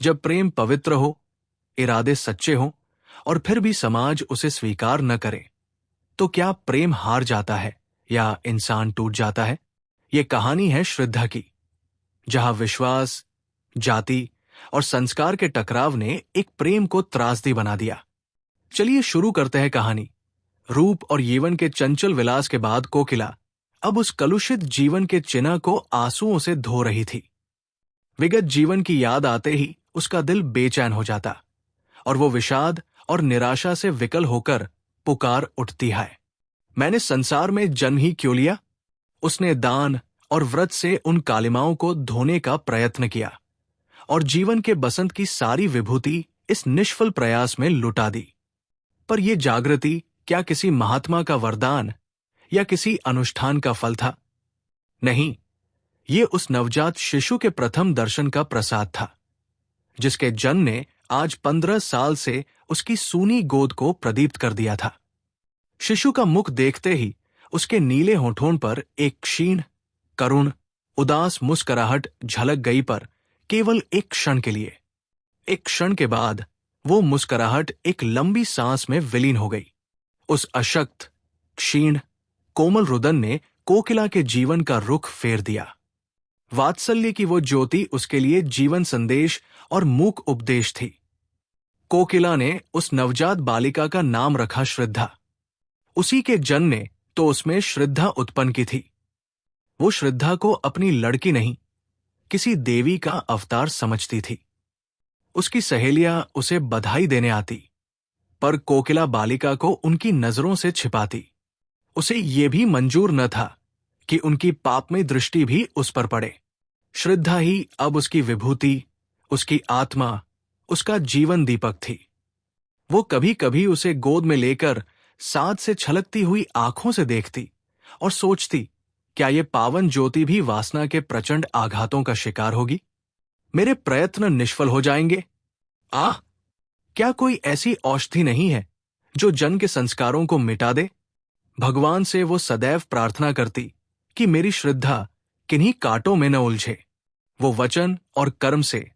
जब प्रेम पवित्र हो, इरादे सच्चे हों और फिर भी समाज उसे स्वीकार न करे, तो क्या प्रेम हार जाता है या इंसान टूट जाता है? ये कहानी है श्रद्धा की, जहां विश्वास, जाति और संस्कार के टकराव ने एक प्रेम को त्रासदी बना दिया। चलिए शुरू करते हैं कहानी। रूप और यौवन के चंचल विलास के बाद कोकिला अब उस कलुषित जीवन के चिन्ह को आंसुओं से धो रही थी। विगत जीवन की याद आते ही उसका दिल बेचैन हो जाता और वो विषाद और निराशा से विकल होकर पुकार उठती है, मैंने संसार में जन्म ही क्यों लिया? उसने दान और व्रत से उन कालिमाओं को धोने का प्रयत्न किया और जीवन के बसंत की सारी विभूति इस निष्फल प्रयास में लुटा दी। पर यह जागृति क्या किसी महात्मा का वरदान या किसी अनुष्ठान का फल था? नहीं, ये उस नवजात शिशु के प्रथम दर्शन का प्रसाद था, जिसके जन्म ने आज 15 साल से उसकी सूनी गोद को प्रदीप्त कर दिया था। शिशु का मुख देखते ही उसके नीले होठों पर एक क्षीण, करुण, उदास मुस्कुराहट झलक गई, पर केवल एक क्षण के लिए। एक क्षण के बाद वो मुस्कुराहट एक लंबी सांस में विलीन हो गई। उस अशक्त, क्षीण, कोमल रुदन ने कोकिला के जीवन का रुख फेर दिया। वात्सल्य की वो ज्योति उसके लिए जीवन संदेश और मूक उपदेश थी। कोकिला ने उस नवजात बालिका का नाम रखा श्रद्धा। उसी के जन्म ने तो उसमें श्रद्धा उत्पन्न की थी। वो श्रद्धा को अपनी लड़की नहीं, किसी देवी का अवतार समझती थी। उसकी सहेलियां उसे बधाई देने आती, पर कोकिला बालिका को उनकी नजरों से छिपाती। उसे ये भी मंजूर न था कि उनकी पापमय दृष्टि भी उस पर पड़े। श्रद्धा ही अब उसकी विभूति, उसकी आत्मा, उसका जीवन दीपक थी। वो कभी कभी उसे गोद में लेकर साथ से छलकती हुई आंखों से देखती और सोचती, क्या ये पावन ज्योति भी वासना के प्रचंड आघातों का शिकार होगी? मेरे प्रयत्न निष्फल हो जाएंगे। आह, क्या कोई ऐसी औषधि नहीं है जो जन के संस्कारों को मिटा दे? भगवान से वो सदैव प्रार्थना करती कि मेरी श्रद्धा किन्हीं कांटों में न उलझे। वो वचन और कर्म से,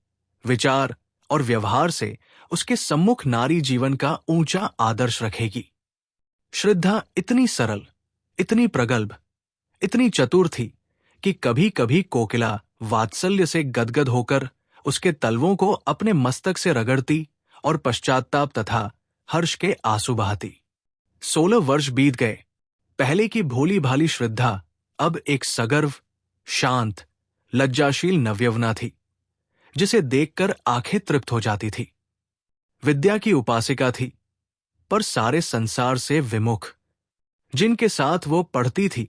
विचार और व्यवहार से उसके सम्मुख नारी जीवन का ऊंचा आदर्श रखेगी। श्रद्धा इतनी सरल, इतनी प्रगल्भ, इतनी चतुर थी कि कभी कभी कोकिला वात्सल्य से गदगद होकर उसके तलवों को अपने मस्तक से रगड़ती और पश्चाताप तथा हर्ष के आंसू बहाती। 16 वर्ष बीत गए। पहले की भोली भाली श्रद्धा अब एक सगर्व, शांत, लज्जाशील नवयवना थी, जिसे देखकर आंखें तृप्त हो जाती थी। विद्या की उपासिका थी, पर सारे संसार से विमुख। जिनके साथ वो पढ़ती थी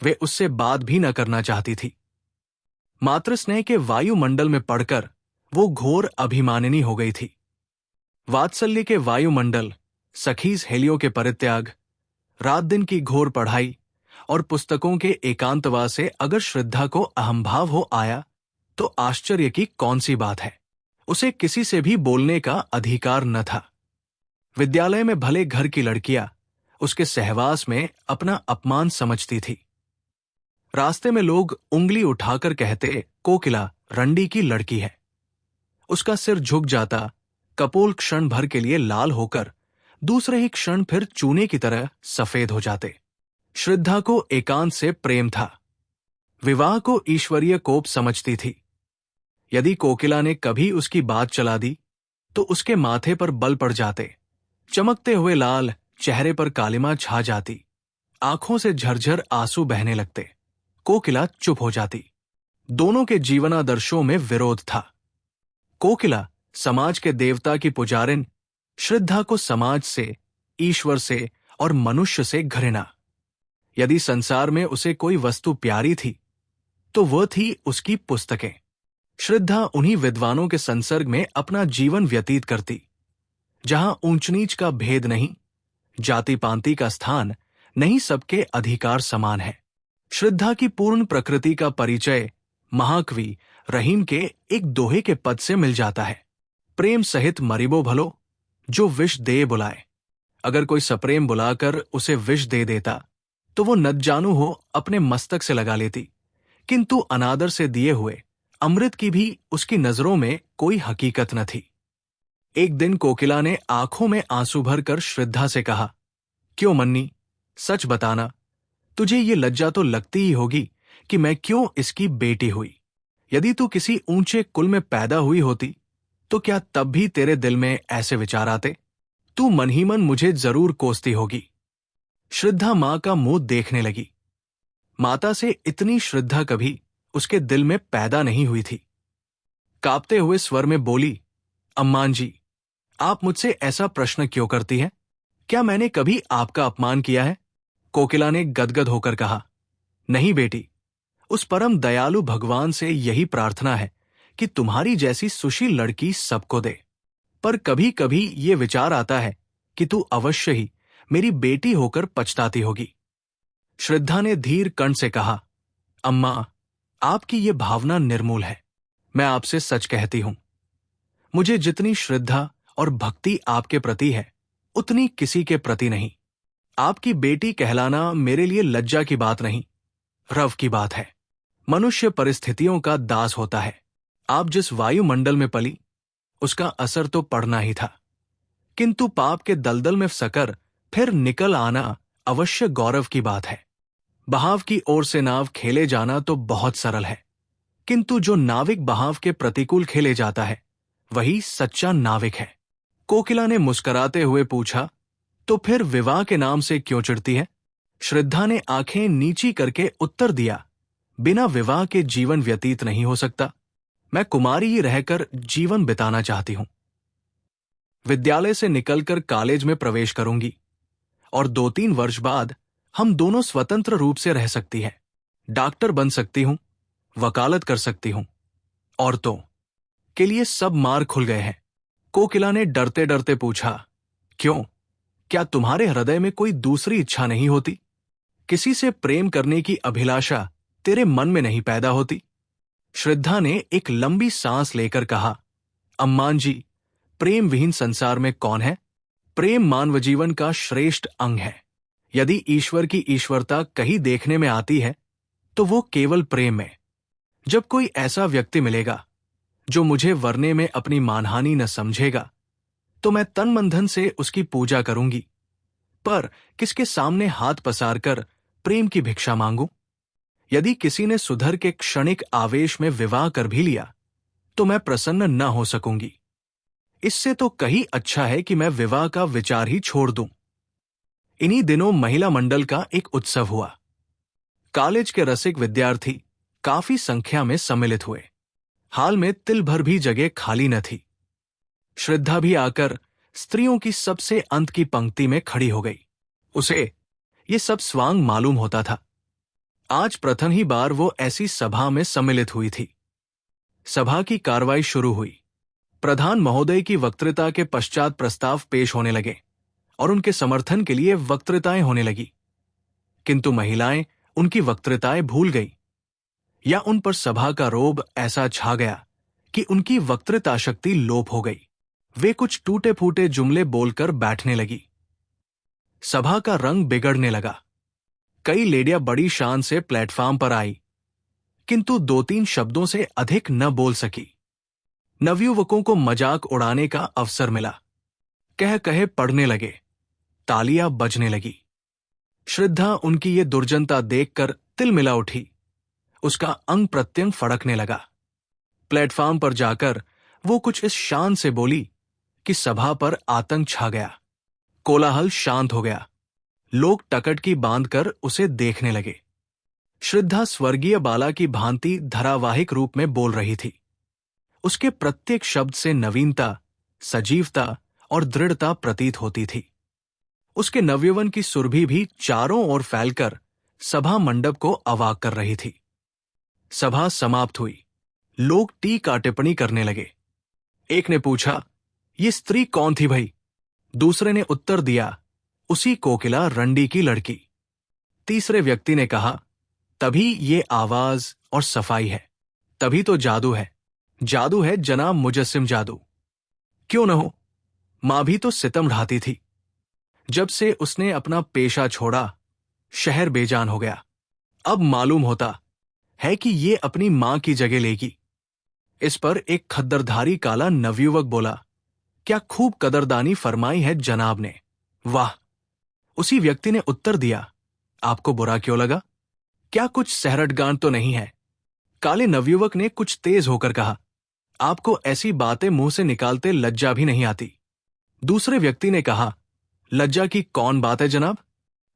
वे उससे बात भी न करना चाहती थी। मातृ स्नेह के वायुमंडल में पड़कर वो घोर अभिमानिनी हो गई थी। वात्सल्य के वायुमंडल, सखी सहेलियों के परित्याग, रात दिन की घोर पढ़ाई और पुस्तकों के एकांतवास से अगर श्रद्धा को अहंभाव हो आया तो आश्चर्य की कौन सी बात है। उसे किसी से भी बोलने का अधिकार न था। विद्यालय में भले घर की लड़कियां उसके सहवास में अपना अपमान समझती थी। रास्ते में लोग उंगली उठाकर कहते, कोकिला रंडी की लड़की है। उसका सिर झुक जाता, कपोल क्षण भर के लिए लाल होकर दूसरे ही क्षण फिर चूने की तरह सफेद हो जाते। श्रद्धा को एकांत से प्रेम था। विवाह को ईश्वरीय कोप समझती थी। यदि कोकिला ने कभी उसकी बात चला दी तो उसके माथे पर बल पड़ जाते, चमकते हुए लाल चेहरे पर कालिमा छा जाती, आंखों से झरझर आंसू बहने लगते। कोकिला चुप हो जाती। दोनों के जीवनादर्शों में विरोध था। कोकिला समाज के देवता की पुजारिन, श्रद्धा को समाज से, ईश्वर से और मनुष्य से घृणा। यदि संसार में उसे कोई वस्तु प्यारी थी तो वह थी उसकी पुस्तकें। श्रद्धा उन्हीं विद्वानों के संसर्ग में अपना जीवन व्यतीत करती, जहां ऊंच नीच का भेद नहीं, जाति पांति का स्थान नहीं, सबके अधिकार समान है। श्रद्धा की पूर्ण प्रकृति का परिचय महाकवि रहीम के एक दोहे के पद से मिल जाता है, प्रेम सहित मरिबो भलो, जो विष दे बुलाए। अगर कोई सप्रेम बुलाकर उसे विष दे देता तो वो नतजानू हो अपने मस्तक से लगा लेती, किंतु अनादर से दिए हुए अमृत की भी उसकी नजरों में कोई हकीकत न थी। एक दिन कोकिला ने आंखों में आंसू भरकर श्रद्धा से कहा, क्यों मन्नी, सच बताना, तुझे ये लज्जा तो लगती ही होगी कि मैं क्यों इसकी बेटी हुई। यदि तू किसी ऊंचे कुल में पैदा हुई होती तो क्या तब भी तेरे दिल में ऐसे विचार आते? तू मन ही मन मुझे जरूर कोसती होगी। श्रद्धा मां का मुंह देखने लगी। माता से इतनी श्रद्धा कभी उसके दिल में पैदा नहीं हुई थी। कांपते हुए स्वर में बोली, अम्मान जी, आप मुझसे ऐसा प्रश्न क्यों करती हैं? क्या मैंने कभी आपका अपमान किया है? कोकिला ने गदगद होकर कहा, नहीं बेटी, उस परम दयालु भगवान से यही प्रार्थना है कि तुम्हारी जैसी सुशील लड़की सबको दे। पर कभी कभी ये विचार आता है कि तू अवश्य ही मेरी बेटी होकर पछताती होगी। श्रद्धा ने धीर कंठ से कहा, अम्मा, आपकी ये भावना निर्मूल है। मैं आपसे सच कहती हूं, मुझे जितनी श्रद्धा और भक्ति आपके प्रति है उतनी किसी के प्रति नहीं। आपकी बेटी कहलाना मेरे लिए लज्जा की बात नहीं, रव की बात है। मनुष्य परिस्थितियों का दास होता है। आप जिस वायुमंडल में पली उसका असर तो पड़ना ही था, किंतु पाप के दलदल में फंसकर फिर निकल आना अवश्य गौरव की बात है। बहाव की ओर से नाव खेले जाना तो बहुत सरल है, किंतु जो नाविक बहाव के प्रतिकूल खेले जाता है वही सच्चा नाविक है। कोकिला ने मुस्कुराते हुए पूछा, तो फिर विवाह के नाम से क्यों चिढ़ती है? श्रद्धा ने आंखें नीची करके उत्तर दिया, बिना विवाह के जीवन व्यतीत नहीं हो सकता। मैं कुमारी ही रहकर जीवन बिताना चाहती हूं। विद्यालय से निकलकर कॉलेज में प्रवेश करूंगी और 2-3 वर्ष बाद हम दोनों स्वतंत्र रूप से रह सकती हैं। डॉक्टर बन सकती हूं, वकालत कर सकती हूं। औरतों के लिए सब मार्ग खुल गए हैं। कोकिला ने डरते डरते पूछा, क्यों? क्या तुम्हारे हृदय में कोई दूसरी इच्छा नहीं होती? किसी से प्रेम करने की अभिलाषा तेरे मन में नहीं पैदा होती? श्रद्धा ने एक लंबी सांस लेकर कहा, अम्मान जी, प्रेम विहीन संसार में कौन है? प्रेम मानव जीवन का श्रेष्ठ अंग है। यदि ईश्वर की ईश्वरता कहीं देखने में आती है तो वो केवल प्रेम में। जब कोई ऐसा व्यक्ति मिलेगा जो मुझे वरने में अपनी मानहानि न समझेगा तो मैं तन मन धन से उसकी पूजा करूंगी, पर किसके सामने हाथ पसार कर प्रेम की भिक्षा मांगूं? यदि किसी ने सुधर के क्षणिक आवेश में विवाह कर भी लिया तो मैं प्रसन्न न हो सकूंगी। इससे तो कहीं अच्छा है कि मैं विवाह का विचार ही छोड़ दूं। इन्हीं दिनों महिला मंडल का एक उत्सव हुआ। कॉलेज के रसिक विद्यार्थी काफी संख्या में सम्मिलित हुए। हाल में तिल भर भी जगह खाली न थी। श्रद्धा भी आकर स्त्रियों की सबसे अंत की पंक्ति में खड़ी हो गई। उसे ये सब स्वांग मालूम होता था। आज प्रथम ही बार वो ऐसी सभा में सम्मिलित हुई थी। सभा की कार्रवाई शुरू हुई। प्रधान महोदय की वक्तृता के पश्चात प्रस्ताव पेश होने लगे और उनके समर्थन के लिए वक्तृताएं होने लगी, किंतु महिलाएं उनकी वक्तृताएं भूल गई या उन पर सभा का रोब ऐसा छा गया कि उनकी वक्तृता शक्ति लोप हो गई। वे कुछ टूटे फूटे जुमले बोलकर बैठने लगी। सभा का रंग बिगड़ने लगा। कई लेडियां बड़ी शान से प्लेटफॉर्म पर आई, किंतु 2-3 शब्दों से अधिक न बोल सकी। नवयुवकों को मजाक उड़ाने का अवसर मिला। कह कहे पढ़ने लगे, तालियां बजने लगी। श्रद्धा उनकी ये दुर्जनता देखकर तिलमिला उठी। उसका अंग प्रत्यंग फड़कने लगा। प्लेटफॉर्म पर जाकर वो कुछ इस शान से बोली कि सभा पर आतंक छा गया। कोलाहल शांत हो गया। लोग टकटकी बांधकर उसे देखने लगे। श्रद्धा स्वर्गीय बाला की भांति धारावाहिक रूप में बोल रही थी। उसके प्रत्येक शब्द से नवीनता, सजीवता और दृढ़ता प्रतीत होती थी। उसके नवयौवन की सुरभि भी चारों ओर फैलकर सभा मंडप को अवाक कर रही थी। सभा समाप्त हुई। लोग टीका टिप्पणी करने लगे। एक ने पूछा, ये स्त्री कौन थी भाई? दूसरे ने उत्तर दिया, उसी कोकिला रंडी की लड़की। तीसरे व्यक्ति ने कहा, तभी ये आवाज और सफाई है, तभी तो जादू है। जादू है जनाब मुजस्सिम जादू। क्यों न हो, मां भी तो सितम ढाती थी। जब से उसने अपना पेशा छोड़ा, शहर बेजान हो गया। अब मालूम होता है कि ये अपनी मां की जगह लेगी। इस पर एक खद्दरधारी काला नवयुवक बोला, क्या खूब कदरदानी फरमाई है जनाब ने, वाह। उसी व्यक्ति ने उत्तर दिया, आपको बुरा क्यों लगा? क्या कुछ सहरटगांठ तो नहीं है? काले नवयुवक ने कुछ तेज होकर कहा, आपको ऐसी बातें मुंह से निकालते लज्जा भी नहीं आती। दूसरे व्यक्ति ने कहा, लज्जा की कौन बात है जनाब?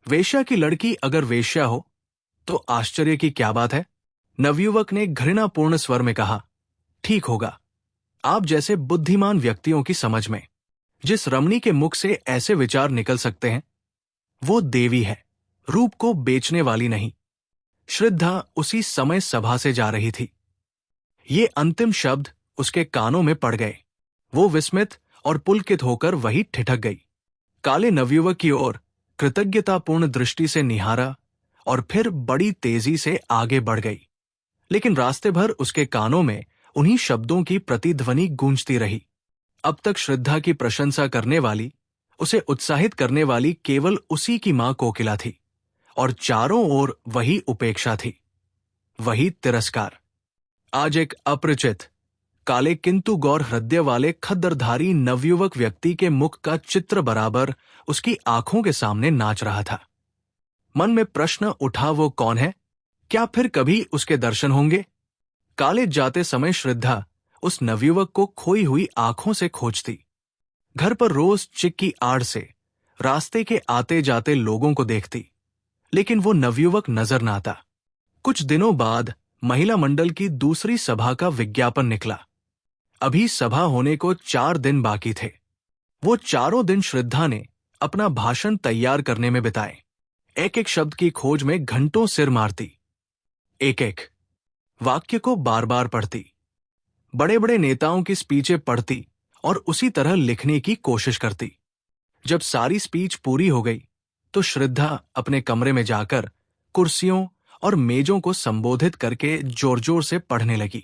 वेश्या की लड़की अगर वेश्या हो तो आश्चर्य की क्या बात है? नवयुवक ने घृणापूर्ण स्वर में कहा, ठीक होगा। आप जैसे बुद्धिमान व्यक्तियों की समझ में जिस रमणी के मुख से ऐसे विचार निकल सकते हैं, वो देवी है, रूप को बेचने वाली नहीं। श्रद्धा उसी समय सभा से जा रही थी। ये अंतिम शब्द उसके कानों में पड़ गए। वो विस्मित और पुलकित होकर वही ठिठक गई। काले नवयुवक की ओर कृतज्ञतापूर्ण दृष्टि से निहारा और फिर बड़ी तेजी से आगे बढ़ गई। लेकिन रास्ते भर उसके कानों में उन्हीं शब्दों की प्रतिध्वनि गूंजती रही। अब तक श्रद्धा की प्रशंसा करने वाली, उसे उत्साहित करने वाली केवल उसी की मां कोकिला थी, और चारों ओर वही उपेक्षा थी, वही तिरस्कार। आज एक अपरिचित, काले किंतु गौर हृदय वाले खद्दरधारी नवयुवक व्यक्ति के मुख का चित्र बराबर उसकी आंखों के सामने नाच रहा था। मन में प्रश्न उठा, वो कौन है? क्या फिर कभी उसके दर्शन होंगे? कॉलेज जाते समय श्रद्धा उस नवयुवक को खोई हुई आंखों से खोजती। घर पर रोज चिक की आड़ से रास्ते के आते जाते लोगों को देखती, लेकिन वो नवयुवक नजर न आता। कुछ दिनों बाद महिला मंडल की दूसरी सभा का विज्ञापन निकला। अभी सभा होने को 4 दिन बाकी थे। वो चारों दिन श्रद्धा ने अपना भाषण तैयार करने में बिताए। एक एक शब्द की खोज में घंटों सिर मारती, एक एक वाक्य को बार बार पढ़ती, बड़े बड़े नेताओं की स्पीचें पढ़ती और उसी तरह लिखने की कोशिश करती। जब सारी स्पीच पूरी हो गई तो श्रद्धा अपने कमरे में जाकर कुर्सियों और मेजों को संबोधित करके जोर जोर से पढ़ने लगी।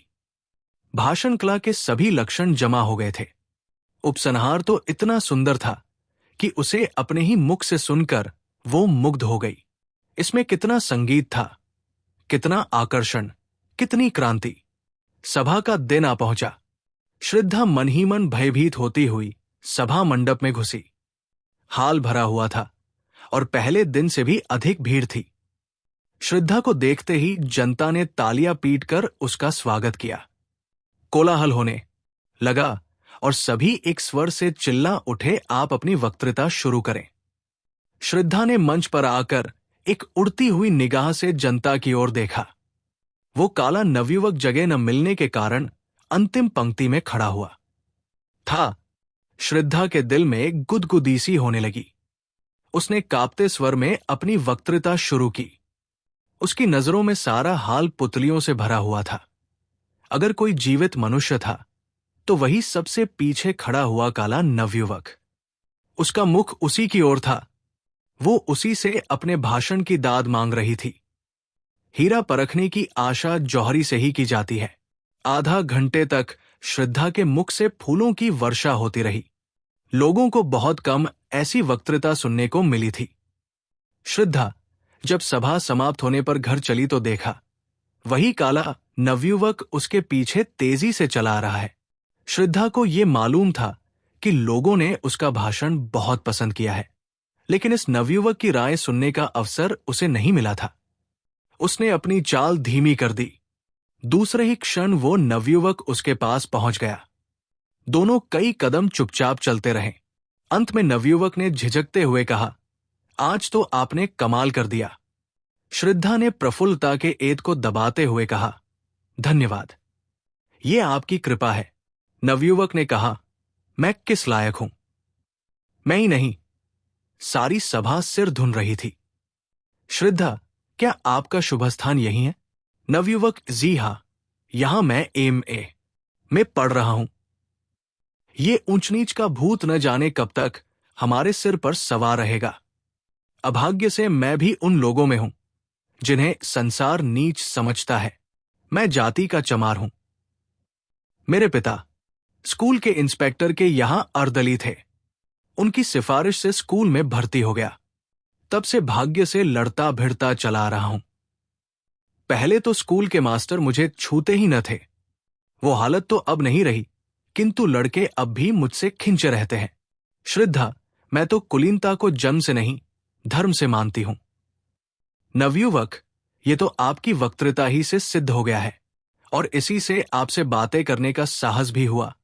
भाषण कला के सभी लक्षण जमा हो गए थे। उपसंहार तो इतना सुंदर था कि उसे अपने ही मुख से सुनकर वो मुग्ध हो गई। इसमें कितना संगीत था, कितना आकर्षण, कितनी क्रांति। सभा का दिन आ पहुंचा। श्रद्धा मन ही मन भयभीत होती हुई सभा मंडप में घुसी। हाल भरा हुआ था और पहले दिन से भी अधिक भीड़ थी। श्रद्धा को देखते ही जनता ने तालियां पीटकर उसका स्वागत किया। कोलाहल होने लगा और सभी एक स्वर से चिल्ला उठे, आप अपनी वक्तृता शुरू करें। श्रद्धा ने मंच पर आकर एक उड़ती हुई निगाह से जनता की ओर देखा। वो काला नवयुवक जगह न मिलने के कारण अंतिम पंक्ति में खड़ा हुआ था। श्रद्धा के दिल में गुदगुदी सी होने लगी। उसने कांपते स्वर में अपनी वक्तृता शुरू की। उसकी नजरों में सारा हाल पुतलियों से भरा हुआ था। अगर कोई जीवित मनुष्य था तो वही सबसे पीछे खड़ा हुआ काला नवयुवक। उसका मुख उसी की ओर था। वो उसी से अपने भाषण की दाद मांग रही थी। हीरा परखने की आशा जौहरी से ही की जाती है। आधा घंटे तक श्रद्धा के मुख से फूलों की वर्षा होती रही। लोगों को बहुत कम ऐसी वक्तृता सुनने को मिली थी। श्रद्धा जब सभा समाप्त होने पर घर चली तो देखा वही काला नवयुवक उसके पीछे तेजी से चला आ रहा है। श्रद्धा को यह मालूम था कि लोगों ने उसका भाषण बहुत पसंद किया है, लेकिन इस नवयुवक की राय सुनने का अवसर उसे नहीं मिला था। उसने अपनी चाल धीमी कर दी। दूसरे ही क्षण वो नवयुवक उसके पास पहुंच गया। दोनों कई कदम चुपचाप चलते रहे। अंत में नवयुवक ने झिझकते हुए कहा, आज तो आपने कमाल कर दिया। श्रद्धा ने प्रफुल्लता के एत को दबाते हुए कहा, धन्यवाद, ये आपकी कृपा है। नवयुवक ने कहा, मैं किस लायक हूं? मैं ही नहीं, सारी सभा सिर धुन रही थी। श्रद्धा, क्या आपका शुभ स्थान यही है? नवयुवक, जी हां, यहां मैं MA में पढ़ रहा हूं। ये ऊंच नीच का भूत न जाने कब तक हमारे सिर पर सवार रहेगा। अभाग्य से मैं भी उन लोगों में हूं जिन्हें संसार नीच समझता है। मैं जाति का चमार हूं। मेरे पिता स्कूल के इंस्पेक्टर के यहां अर्दली थे। उनकी सिफारिश से स्कूल में भर्ती हो गया। तब से भाग्य से लड़ता भिड़ता चला रहा हूं। पहले तो स्कूल के मास्टर मुझे छूते ही न थे। वो हालत तो अब नहीं रही, किंतु लड़के अब भी मुझसे खिंचे रहते हैं। श्रद्धा, मैं तो कुलीनता को जन्म से नहीं, धर्म से मानती हूं। नवयुवक, ये तो आपकी वक्तृता ही से सिद्ध हो गया है, और इसी से आपसे बातें करने का साहस भी हुआ,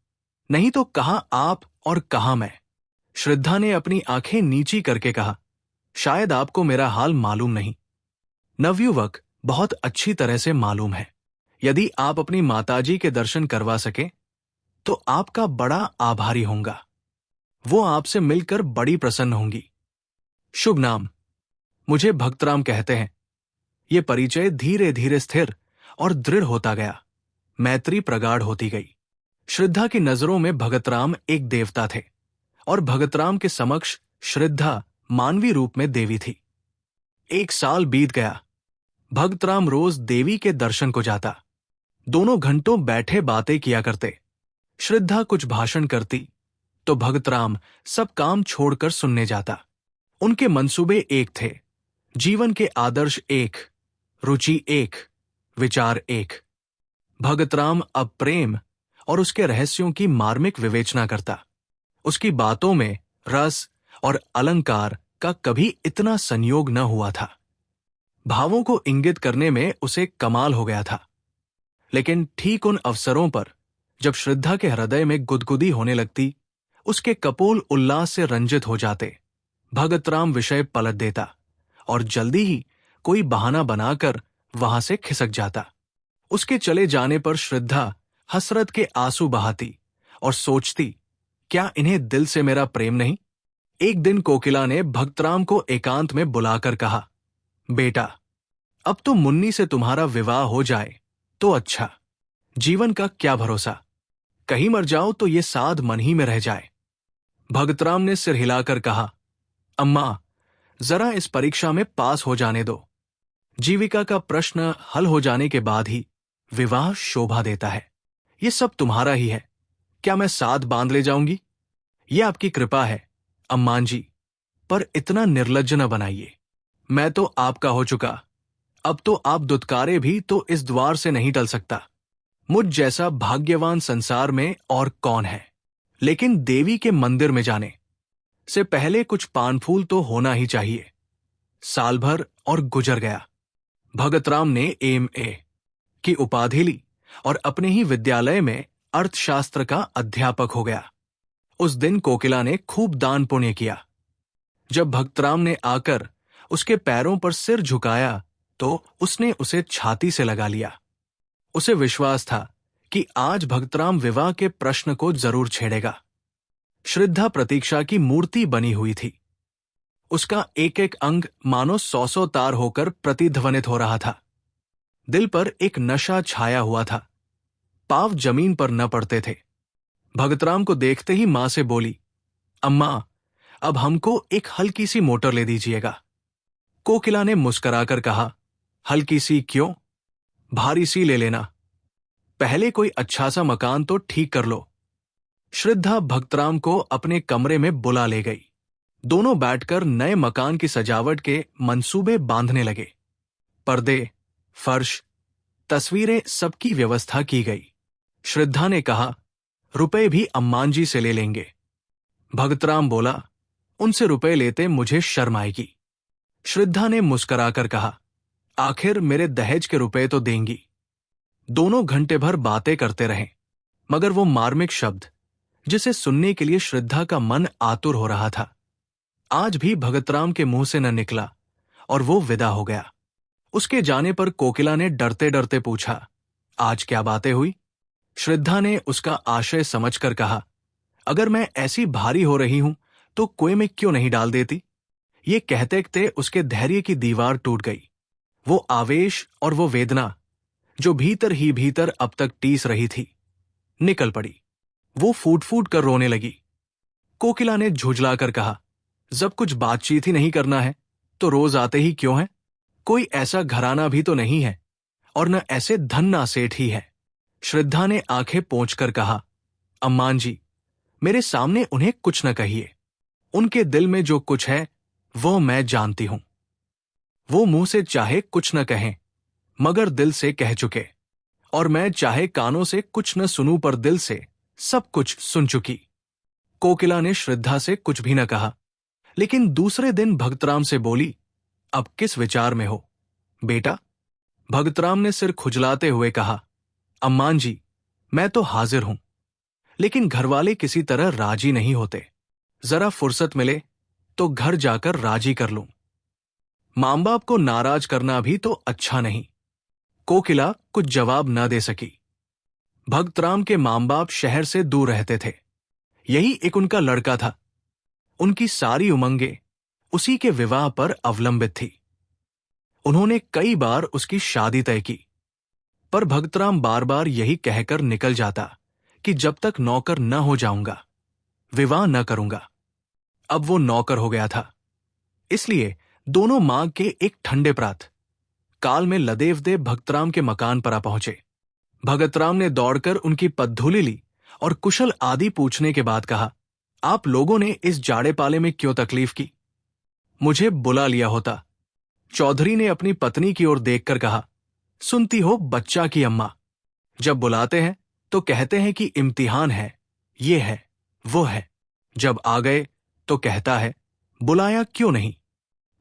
नहीं तो कहां आप और कहां मैं। श्रद्धा ने अपनी आंखें नीची करके कहा, शायद आपको मेरा हाल मालूम नहीं। नवयुवक, बहुत अच्छी तरह से मालूम है। यदि आप अपनी माताजी के दर्शन करवा सके तो आपका बड़ा आभारी होऊंगा। वो आपसे मिलकर बड़ी प्रसन्न होंगी। शुभ नाम। मुझे भक्तराम कहते हैं। ये परिचय धीरे धीरे स्थिर और दृढ़ होता गया। मैत्री प्रगाढ़ होती गई। श्रद्धा की नजरों में भगतराम एक देवता थे और भगतराम के समक्ष श्रद्धा मानवी रूप में देवी थी। 1 साल बीत गया। भगतराम रोज देवी के दर्शन को जाता। दोनों घंटों बैठे बातें किया करते। श्रद्धा कुछ भाषण करती तो भगतराम सब काम छोड़कर सुनने जाता। उनके मंसूबे एक थे, जीवन के आदर्श एक, रुचि एक, विचार एक। भगतराम अब प्रेम और उसके रहस्यों की मार्मिक विवेचना करता। उसकी बातों में रस और अलंकार का कभी इतना संयोग न हुआ था। भावों को इंगित करने में उसे कमाल हो गया था। लेकिन ठीक उन अवसरों पर जब श्रद्धा के हृदय में गुदगुदी होने लगती, उसके कपोल उल्लास से रंजित हो जाते, भगतराम विषय पलट देता और जल्दी ही कोई बहाना बनाकर वहां से खिसक जाता। उसके चले जाने पर श्रद्धा हसरत के आंसू बहाती और सोचती, क्या इन्हें दिल से मेरा प्रेम नहीं। एक दिन कोकिला ने भगतराम को एकांत में बुलाकर कहा, बेटा, अब तो मुन्नी से तुम्हारा विवाह हो जाए तो अच्छा। जीवन का क्या भरोसा, कहीं मर जाओ तो ये साध मन ही में रह जाए। भगतराम ने सिर हिलाकर कहा, अम्मा, जरा इस परीक्षा में पास हो जाने दो। जीविका का प्रश्न हल हो जाने के बाद ही विवाह शोभा देता है। ये सब तुम्हारा ही है, क्या मैं साथ बांध ले जाऊंगी? ये आपकी कृपा है अम्मान जी, पर इतना निर्लज्ज न बनाइए। मैं तो आपका हो चुका, अब तो आप दुत्कारे भी तो इस द्वार से नहीं टल सकता। मुझ जैसा भाग्यवान संसार में और कौन है। लेकिन देवी के मंदिर में जाने से पहले कुछ पान फूल तो होना ही चाहिए। साल भर और गुजर गया। भगतराम ने M.A. की उपाधि ली और अपने ही विद्यालय में अर्थशास्त्र का अध्यापक हो गया। उस दिन कोकिला ने खूब दान पुण्य किया। जब भगतराम ने आकर उसके पैरों पर सिर झुकाया तो उसने उसे छाती से लगा लिया। उसे विश्वास था कि आज भगतराम विवाह के प्रश्न को जरूर छेड़ेगा। श्रद्धा प्रतीक्षा की मूर्ति बनी हुई थी। उसका एक एक अंग मानो 100 तार होकर प्रतिध्वनित हो रहा था। दिल पर एक नशा छाया हुआ था। पांव जमीन पर न पड़ते थे। भगतराम को देखते ही मां से बोली, अम्मा, अब हमको एक हल्की सी मोटर ले दीजिएगा। कोकिला ने मुस्कुराकर कहा, हल्की सी क्यों, भारी सी ले लेना। पहले कोई अच्छा सा मकान तो ठीक कर लो। श्रद्धा भगतराम को अपने कमरे में बुला ले गई। दोनों बैठकर नए मकान की सजावट के मंसूबे बांधने लगे। पर्दे, फर्श, तस्वीरें, सबकी व्यवस्था की गई। श्रद्धा ने कहा, रुपए भी अम्मान जी से ले लेंगे। भगतराम बोला, उनसे रुपए लेते मुझे शर्म आएगी। श्रद्धा ने मुस्कुराकर कहा, आखिर मेरे दहेज के रुपए तो देंगी। दोनों घंटे भर बातें करते रहे, मगर वो मार्मिक शब्द जिसे सुनने के लिए श्रद्धा का मन आतुर हो रहा था, आज भी भगतराम के मुंह से न निकला और वो विदा हो गया। उसके जाने पर कोकिला ने डरते डरते पूछा, आज क्या बातें हुई? श्रद्धा ने उसका आशय समझकर कहा, अगर मैं ऐसी भारी हो रही हूं तो कुएं में क्यों नहीं डाल देती। ये कहते कहते उसके धैर्य की दीवार टूट गई। वो आवेश और वो वेदना जो भीतर ही भीतर अब तक टीस रही थी, निकल पड़ी। वो फूट फूट कर रोने लगी। कोकिला ने झुझलाकर कहा, जब कुछ बातचीत ही नहीं करना है तो रोज आते ही क्यों है? कोई ऐसा घराना भी तो नहीं है और न ऐसे धन्ना सेठ ही है। श्रद्धा ने आंखें पोंछकर कहा, अम्मान जी, मेरे सामने उन्हें कुछ न कहिए। उनके दिल में जो कुछ है वो मैं जानती हूं। वो मुंह से चाहे कुछ न कहें, मगर दिल से कह चुके और मैं चाहे कानों से कुछ न सुनूं पर दिल से सब कुछ सुन चुकी। कोकिला ने श्रद्धा से कुछ भी न कहा, लेकिन दूसरे दिन भगतराम से बोली, अब किस विचार में हो बेटा? भगतराम ने सिर खुजलाते हुए कहा, अम्मान जी, मैं तो हाजिर हूं, लेकिन घरवाले किसी तरह राजी नहीं होते। जरा फुर्सत मिले तो घर जाकर राजी कर लूं। मां बाप को नाराज करना भी तो अच्छा नहीं। कोकिला कुछ जवाब न दे सकी। भगतराम के मां बाप शहर से दूर रहते थे। यही एक उनका लड़का था। उनकी सारी उमंगें उसी के विवाह पर अवलंबित थी। उन्होंने कई बार उसकी शादी तय की, पर भगतराम बार बार यही कहकर निकल जाता कि जब तक नौकर न हो जाऊंगा विवाह न करूंगा। अब वो नौकर हो गया था, इसलिए दोनों माघ के एक ठंडे प्रात काल में लदेवदेव भगतराम के मकान पर आ पहुंचे। भगतराम ने दौड़कर उनकी पद्धूली ली और कुशल आदि पूछने के बाद कहा, आप लोगों ने इस जाड़े पाले में क्यों तकलीफ की? मुझे बुला लिया होता। चौधरी ने अपनी पत्नी की ओर देखकर कहा, सुनती हो बच्चा की अम्मा, जब बुलाते हैं तो कहते हैं कि इम्तिहान है, ये है, वो है। जब आ गए तो कहता है, बुलाया क्यों नहीं?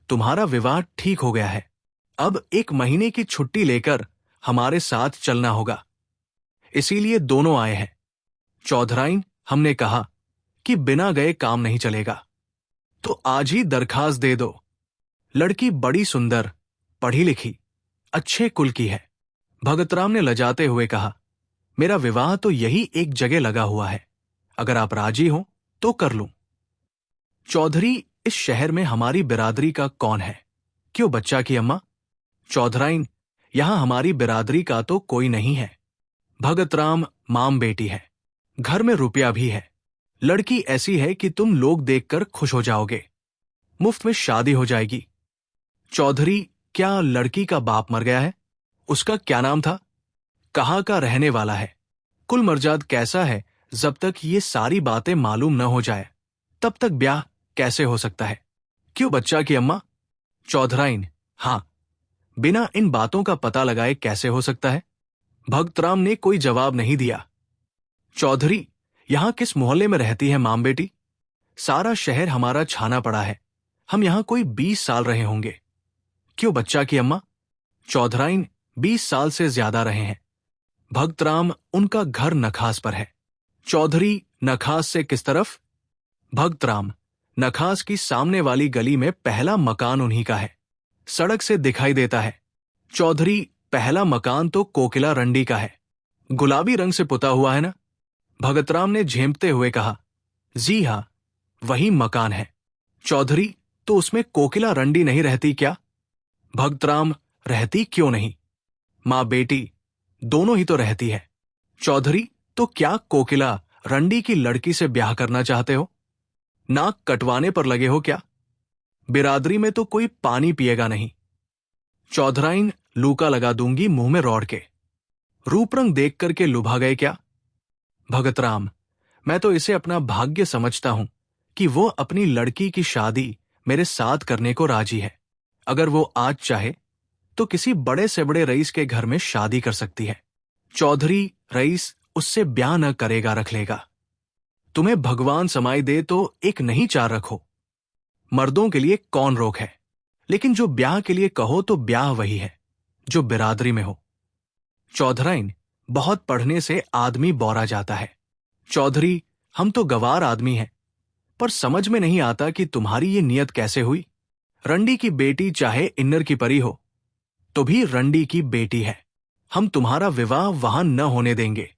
तुम्हारा विवाह ठीक हो गया है, अब 1 महीने की छुट्टी लेकर हमारे साथ चलना होगा। इसीलिए दोनों आए हैं। चौधराइन, हमने कहा कि बिना गए काम नहीं चलेगा, तो आज ही दरखास्त दे दो। लड़की बड़ी सुंदर, पढ़ी लिखी, अच्छे कुल की है। भगतराम ने लजाते हुए कहा, मेरा विवाह तो यही एक जगह लगा हुआ है, अगर आप राजी हो तो कर लूं। चौधरी, इस शहर में हमारी बिरादरी का कौन है? क्यों बच्चा की अम्मा? चौधराइन, यहां हमारी बिरादरी का तो कोई नहीं है। भगतराम माम बेटी है, घर में रुपया भी है, लड़की ऐसी है कि तुम लोग देखकर खुश हो जाओगे, मुफ्त में शादी हो जाएगी। चौधरी, क्या लड़की का बाप मर गया है? उसका क्या नाम था? कहाँ का रहने वाला है? कुल मर्जाद कैसा है? जब तक ये सारी बातें मालूम न हो जाए तब तक ब्याह कैसे हो सकता है? क्यों बच्चा की अम्मा? चौधराइन, हां, बिना इन बातों का पता लगाए कैसे हो सकता है? भगतराम ने कोई जवाब नहीं दिया। चौधरी, यहां किस मोहल्ले में रहती है माम बेटी? सारा शहर हमारा छाना पड़ा है, हम यहां कोई 20 साल रहे होंगे। क्यों बच्चा की अम्मा? चौधराइन, 20 साल से ज्यादा रहे हैं। भगतराम, उनका घर नखास पर है। चौधरी, नखास से किस तरफ? भगतराम, नखास की सामने वाली गली में पहला मकान उन्हीं का है, सड़क से दिखाई देता है। चौधरी, पहला मकान तो कोकिला रंडी का है, गुलाबी रंग से पुता हुआ है ना? भगतराम ने झेंपते हुए कहा, जी हां, वही मकान है। चौधरी, तो उसमें कोकिला रंडी नहीं रहती क्या? भगतराम, रहती क्यों नहीं, मां बेटी दोनों ही तो रहती है। चौधरी, तो क्या कोकिला रंडी की लड़की से ब्याह करना चाहते हो? नाक कटवाने पर लगे हो क्या? बिरादरी में तो कोई पानी पिएगा नहीं। चौधराइन, लूका लगा दूंगी मुंह में रौड़ के। रूप रंग देख करके लुभा गए क्या? भगतराम, मैं तो इसे अपना भाग्य समझता हूं कि वो अपनी लड़की की शादी मेरे साथ करने को राजी है। अगर वो आज चाहे तो किसी बड़े से बड़े रईस के घर में शादी कर सकती है। चौधरी, रईस उससे ब्याह न करेगा, रख लेगा। तुम्हें भगवान समाई दे तो एक नहीं 4 रखो, मर्दों के लिए कौन रोक है? लेकिन जो ब्याह के लिए कहो तो ब्याह वही है जो बिरादरी में हो। चौधराइन, बहुत पढ़ने से आदमी बौरा जाता है। चौधरी, हम तो गवार आदमी हैं, पर समझ में नहीं आता कि तुम्हारी ये नियत कैसे हुई। रंडी की बेटी चाहे इन्नर की परी हो तो भी रंडी की बेटी है। हम तुम्हारा विवाह वहां न होने देंगे।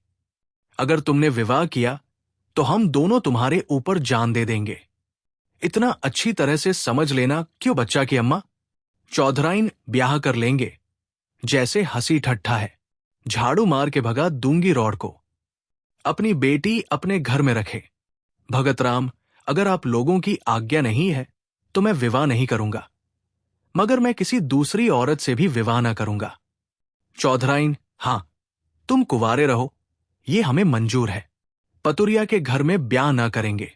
अगर तुमने विवाह किया तो हम दोनों तुम्हारे ऊपर जान दे देंगे। इतना अच्छी तरह से समझ लेना। क्यों बच्चा की अम्मा? चौधराइन, ब्याह कर लेंगे, जैसे हंसी ठट्ठा है, झाड़ू मार के भगा दूंगी रौड़ को। अपनी बेटी अपने घर में रखे। भगतराम, अगर आप लोगों की आज्ञा नहीं है तो मैं विवाह नहीं करूंगा, मगर मैं किसी दूसरी औरत से भी विवाह न करूंगा। चौधराइन, हां, तुम कुंवारे रहो, ये हमें मंजूर है, पतुरिया के घर में ब्याह ना करेंगे।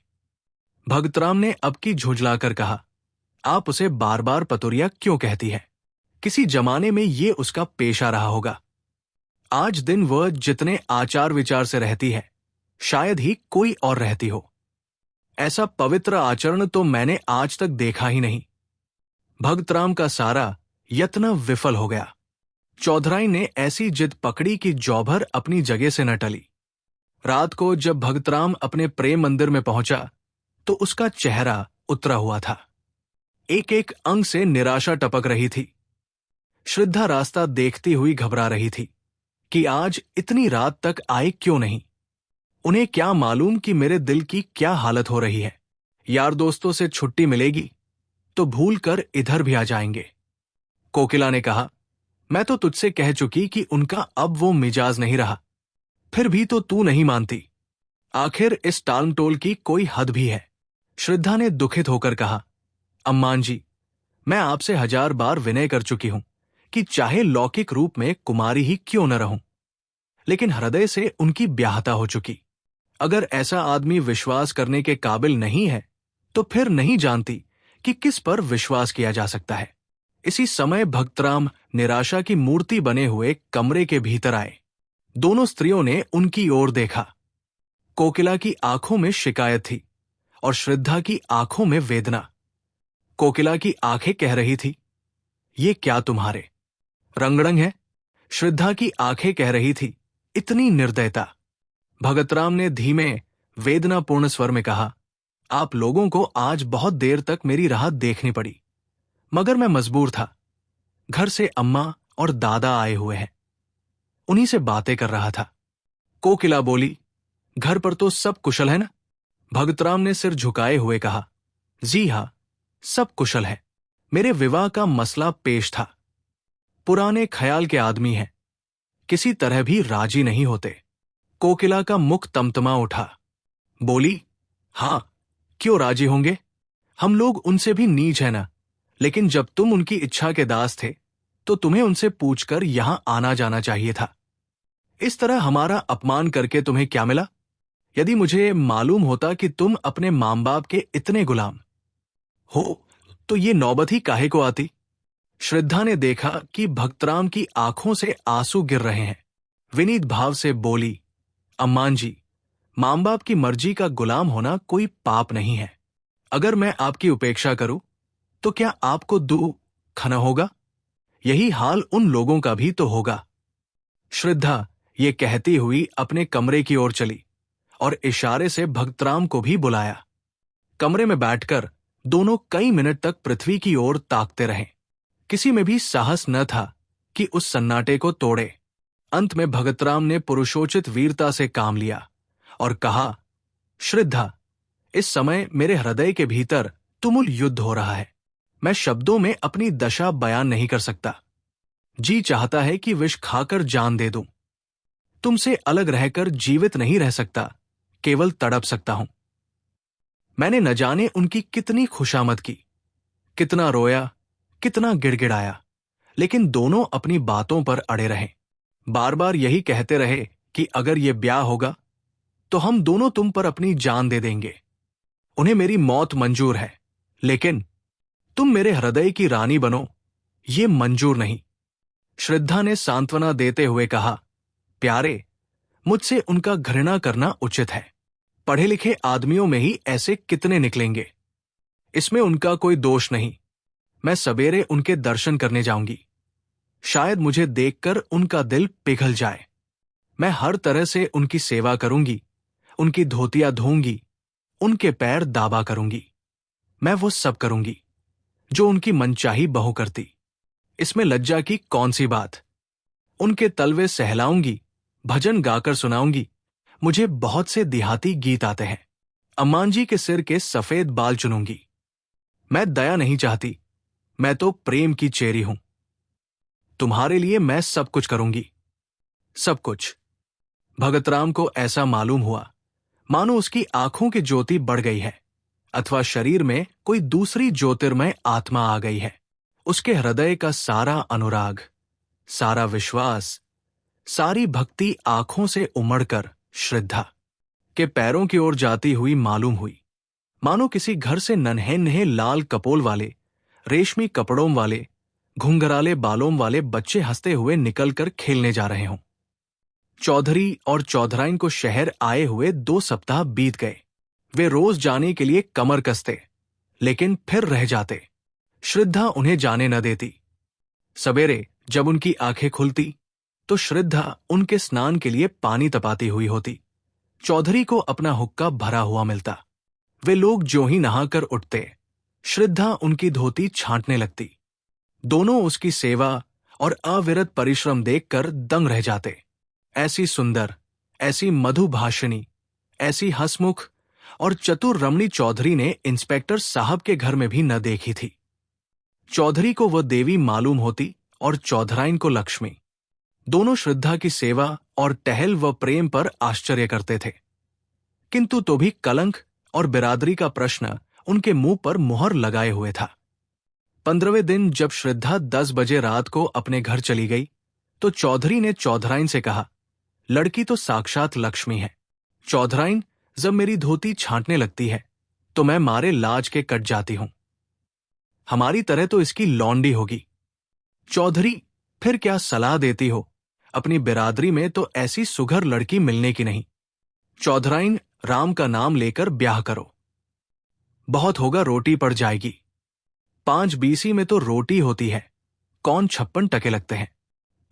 भगतराम ने अब की झुंझलाकर कहा, आप उसे बार बार पतुरिया क्यों कहती है? किसी जमाने में ये उसका पेशा रहा होगा। आज दिन वह जितने आचार विचार से रहती है, शायद ही कोई और रहती हो। ऐसा पवित्र आचरण तो मैंने आज तक देखा ही नहीं। भगतराम का सारा यत्न विफल हो गया। चौधराई ने ऐसी जिद पकड़ी कि जौभर अपनी जगह से न टली। रात को जब भगतराम अपने प्रेम मंदिर में पहुंचा तो उसका चेहरा उतरा हुआ था। एक एक अंग से निराशा टपक रही थी। श्रद्धा रास्ता देखती हुई घबरा रही थी कि आज इतनी रात तक आए क्यों नहीं। उन्हें क्या मालूम कि मेरे दिल की क्या हालत हो रही है। यार दोस्तों से छुट्टी मिलेगी तो भूल कर इधर भी आ जाएंगे। कोकिला ने कहा, मैं तो तुझसे कह चुकी कि उनका अब वो मिजाज नहीं रहा, फिर भी तो तू नहीं मानती। आखिर इस टालमटोल की कोई हद भी है। श्रद्धा ने दुखित होकर कहा, अम्मान जी, मैं आपसे 1000 बार विनय कर चुकी हूं कि चाहे लौकिक रूप में कुमारी ही क्यों न रहूं, लेकिन हृदय से उनकी ब्याहता हो चुकी। अगर ऐसा आदमी विश्वास करने के काबिल नहीं है तो फिर नहीं जानती कि किस पर विश्वास किया जा सकता है। इसी समय भक्तराम निराशा की मूर्ति बने हुए कमरे के भीतर आए। दोनों स्त्रियों ने उनकी ओर देखा। कोकिला की आंखों में शिकायत थी और श्रद्धा की आंखों में वेदना। कोकिला की आंखें कह रही थी, ये क्या तुम्हारे रंगड़ंग है? श्रद्धा की आंखें कह रही थी, इतनी निर्दयता। भगतराम ने धीमे वेदनापूर्ण स्वर में कहा, आप लोगों को आज बहुत देर तक मेरी राह देखनी पड़ी, मगर मैं मजबूर था। घर से अम्मा और दादा आए हुए हैं, उन्हीं से बातें कर रहा था। कोकिला बोली, घर पर तो सब कुशल है ना? भगतराम ने सिर झुकाए हुए कहा, जी हां, सब कुशल है। मेरे विवाह का मसला पेश था। पुराने ख्याल के आदमी हैं, किसी तरह भी राजी नहीं होते। कोकिला का मुख तमतमा उठा। बोली, हां, क्यों राजी होंगे? हम लोग उनसे भी नीच है ना, लेकिन जब तुम उनकी इच्छा के दास थे तो तुम्हें उनसे पूछकर यहां आना जाना चाहिए था। इस तरह हमारा अपमान करके तुम्हें क्या मिला? यदि मुझे मालूम होता कि तुम अपने मां बाप के इतने गुलाम हो तो ये नौबत ही काहे को आती। श्रद्धा ने देखा कि भक्तराम की आंखों से आंसू गिर रहे हैं। विनीत भाव से बोली, अम्मान जी, मां बाप की मर्जी का गुलाम होना कोई पाप नहीं है। अगर मैं आपकी उपेक्षा करूं तो क्या आपको दुख न होगा? यही हाल उन लोगों का भी तो होगा। श्रद्धा ये कहती हुई अपने कमरे की ओर चली और इशारे से भक्तराम को भी बुलाया। कमरे में बैठकर दोनों कई मिनट तक पृथ्वी की ओर ताकते रहे। किसी में भी साहस न था कि उस सन्नाटे को तोड़े। अंत में भगतराम ने पुरुषोचित वीरता से काम लिया और कहा, श्रद्धा, इस समय मेरे हृदय के भीतर तुमुल युद्ध हो रहा है। मैं शब्दों में अपनी दशा बयान नहीं कर सकता। जी चाहता है कि विष खाकर जान दे दूं। तुमसे अलग रहकर जीवित नहीं रह सकता, केवल तड़प सकता हूं। मैंने न जाने उनकी कितनी खुशामद की, कितना रोया, कितना गिड़गिड़ाया, लेकिन दोनों अपनी बातों पर अड़े रहे। बार बार यही कहते रहे कि अगर ये ब्याह होगा तो हम दोनों तुम पर अपनी जान दे देंगे। उन्हें मेरी मौत मंजूर है, लेकिन तुम मेरे हृदय की रानी बनो, ये मंजूर नहीं। श्रद्धा ने सांत्वना देते हुए कहा, प्यारे, मुझसे उनका घृणा करना उचित है। पढ़े लिखे आदमियों में ही ऐसे कितने निकलेंगे। इसमें उनका कोई दोष नहीं। मैं सवेरे उनके दर्शन करने जाऊंगी। शायद मुझे देखकर उनका दिल पिघल जाए। मैं हर तरह से उनकी सेवा करूंगी, उनकी धोतियां धोऊंगी, उनके पैर दाबा करूंगी। मैं वो सब करूंगी जो उनकी मनचाही बहू करती। इसमें लज्जा की कौन सी बात? उनके तलवे सहलाऊंगी, भजन गाकर सुनाऊंगी। मुझे बहुत से देहाती गीत आते हैं। अम्मान जी के सिर के सफेद बाल चुनूंगी। मैं दया नहीं चाहती, मैं तो प्रेम की चेरी हूं। तुम्हारे लिए मैं सब कुछ करूंगी, सब कुछ। भगतराम को ऐसा मालूम हुआ मानो उसकी आंखों की ज्योति बढ़ गई है अथवा शरीर में कोई दूसरी ज्योतिर्मय आत्मा आ गई है। उसके हृदय का सारा अनुराग, सारा विश्वास, सारी भक्ति आंखों से उमड़कर श्रद्धा के पैरों की ओर जाती हुई मालूम हुई। मानो किसी घर से नन्हे नन्हे लाल कपोल वाले, रेशमी कपड़ों वाले, घुंघराले बालों वाले बच्चे हंसते हुए निकलकर खेलने जा रहे हों। चौधरी और चौधराइन को शहर आए हुए 2 सप्ताह बीत गए। वे रोज जाने के लिए कमर कसते, लेकिन फिर रह जाते। श्रद्धा उन्हें जाने न देती। सवेरे जब उनकी आंखें खुलती तो श्रद्धा उनके स्नान के लिए पानी तपाती हुई होती। चौधरी को अपना हुक्का भरा हुआ मिलता। वे लोग जो ही नहाकर उठते, श्रद्धा उनकी धोती छांटने लगती। दोनों उसकी सेवा और अविरत परिश्रम देखकर दंग रह जाते। ऐसी सुंदर, ऐसी मधुभाषिणी, ऐसी हंसमुख और चतुर रमणी चौधरी ने इंस्पेक्टर साहब के घर में भी न देखी थी। चौधरी को वह देवी मालूम होती और चौधराइन को लक्ष्मी। दोनों श्रद्धा की सेवा और टहल व प्रेम पर आश्चर्य करते थे, किंतु तो भी कलंक और बिरादरी का प्रश्न उनके मुंह पर मुहर लगाए हुए था। 15वें दिन जब श्रद्धा 10 बजे रात को अपने घर चली गई तो चौधरी ने चौधराइन से कहा, लड़की तो साक्षात लक्ष्मी है। चौधराइन, जब मेरी धोती छांटने लगती है तो मैं मारे लाज के कट जाती हूं। हमारी तरह तो इसकी लौंडी होगी। चौधरी, फिर क्या सलाह देती हो? अपनी बिरादरी में तो ऐसी सुघर लड़की मिलने की नहीं। चौधराइन, राम का नाम लेकर ब्याह करो। बहुत होगा, रोटी पड़ जाएगी। 5 बीसी में तो रोटी होती है, कौन 56 टके लगते हैं।